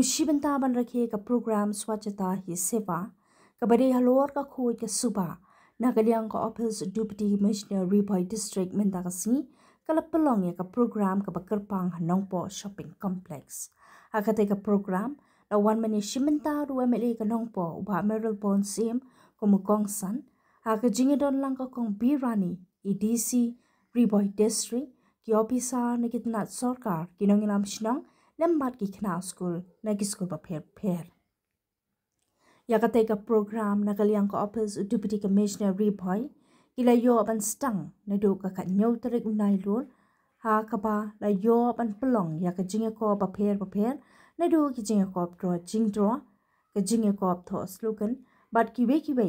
शिबंता बन रखे का प्रोग्राम स्वच्छता ही सेवा कबरे हलोर का खोज का सुबह नागलियांग का ऑफिस डिप्टी कमिश्नर रिभाई डिस्ट्रिक्ट मिंदा का सी कलपलोंग का प्रोग्राम का बकरपांग नोंगपो शॉपिंग कॉम्प्लेक्स आकते का programme na wan mani shiminta ru MLA ka nongpo uba Meryl Bon Sim ko mukong san aka jingedon lang ka kong birani EDC Riboy District ki officer na kitnat sarkar kinong ilam shinong lembat ki khna school na ki school pa pher yakate ka program na kaliang ka office deputy commissioner Riboy kila yo ban stang na do ka nyaw tarik unai lur ha ka ba la yo ban pelong ya ka jinge ko pa pher na do ki jinga kop draw jing draw ka jinga kop tho slogan but ki we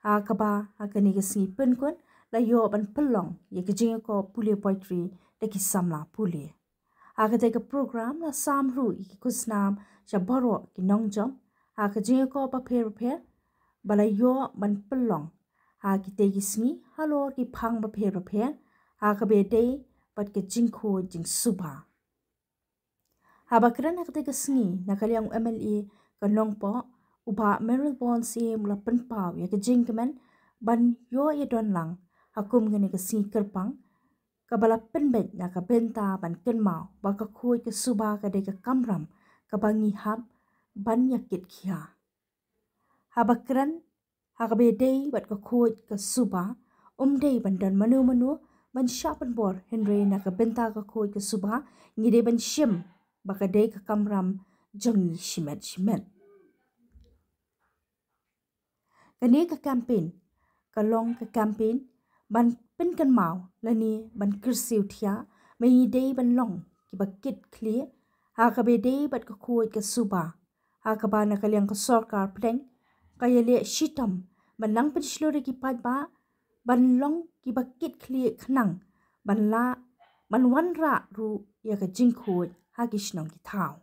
ha ka ba ha ka ni ga si pen kon la yo ban pelong ye ka jinga kop pule poetry de ki samla pule ha ka te ka program la sam ru ki kusnam ja boro ki nongjom ha ka jinga kop pa pher bala yo ban pelong ha ki te gi sni halo ki phang ba pher ha ka be de but ka jing kho jing suba Habakran nakati kasngi nakaliang MLA kanongpo uba Meryl Bon Sim la penpau ya kejing kemen ban yo ya don lang hakum ngani kasngi kerpang kabala penbet na ka benta ban kenmau baka khoi ke suba ka de ka kamram ka bangi hab ban yakit khia Habakran hakabe dei bat ka khoi ka suba dei ban dan manu ban shapan bor Henry na ka benta ka khoi ka suba ngide ban shim baka day ka kamram jangi shimet. Kani ka campaign, kalong ka campaign, ban pen kan mau, lani ban kersiw tiya, may day ban long, ki bakit clear, haka be day bat ka kuwait ka suba, haka ba nakaliang ka sorkar pleng, kaya liya shitam, ban lang pensluri ki ba, ban long ki bakit clear kanang, ban wanra ru ya ka jingkuwait, Hagish nong kitao.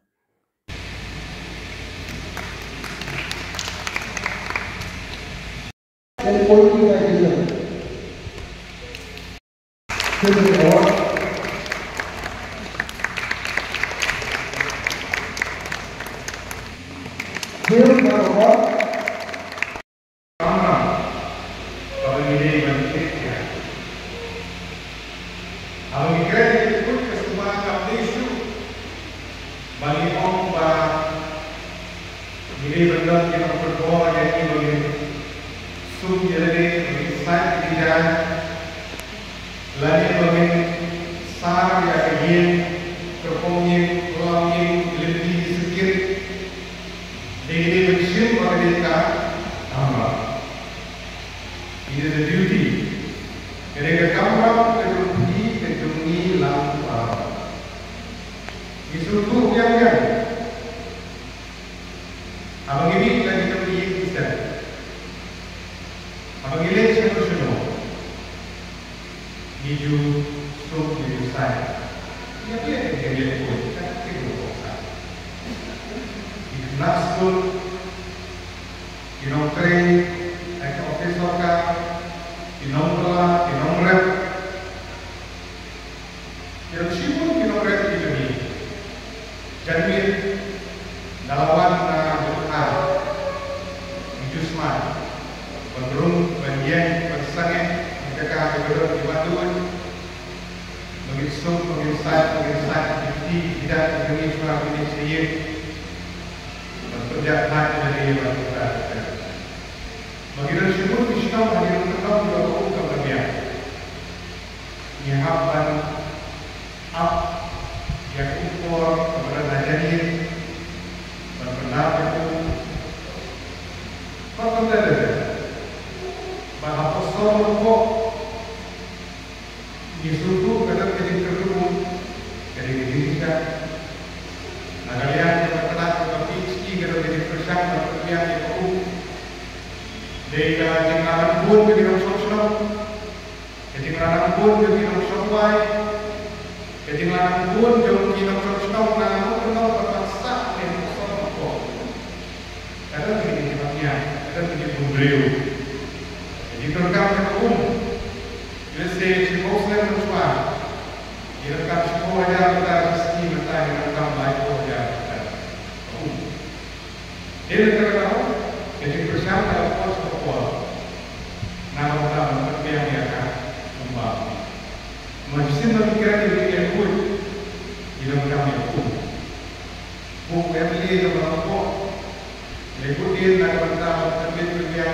mungkin ada masalah terbitan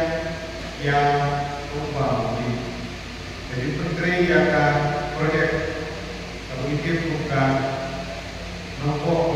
yang berubah. Jadi menteri akan proyek mungkin bukan nombor